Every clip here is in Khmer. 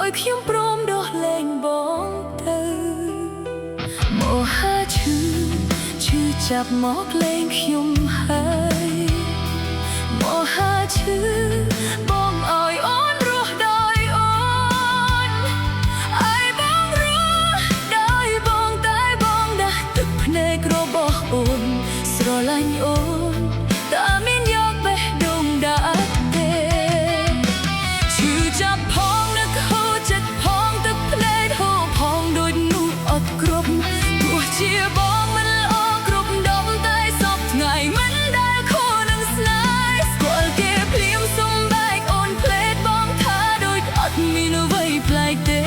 ដោយខ្ញុំព្រមដោះលែងបងទៅមហាឈឺចាប់មកលែងខ្ញុំហើយមហាឈឺបងឲ្យអូនរស់ដោយអូនឲ្យបងរស់ដោយបងតែបងដាស់ទឹកភ្នែករបស់អូនស្រឡាញ់អូនតើមានយកបេះដូងដាក់ទេឈឺចាប់ផងនឹកហូរចិត្តផងទឹកភ្នែកហូរផងដូចនោះអត់គ្រប់ទោះជាបងមិនល្អគ្រប់ដងតែសពថ្ងៃមិនដែលខូចនឹងស្នេហ៍ស្គាល់គេភ្លាមសំបែកអូនផ្លេតបងថាដូចអត់មានអ្វីប្លែកទេ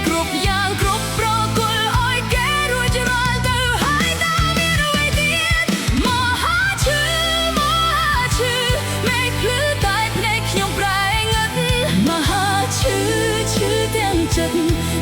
គ្រប់យ៉ាងគ្រប់ប្រគល់ឲ្យគេរួចរាល់ទៅហើយតើមានអ្វីទៀតមហាឈឺមេឃភ្លឺតែភ្នែកខ្ញុំប្រែងឹតមហាឈឺទាំងចិត្ត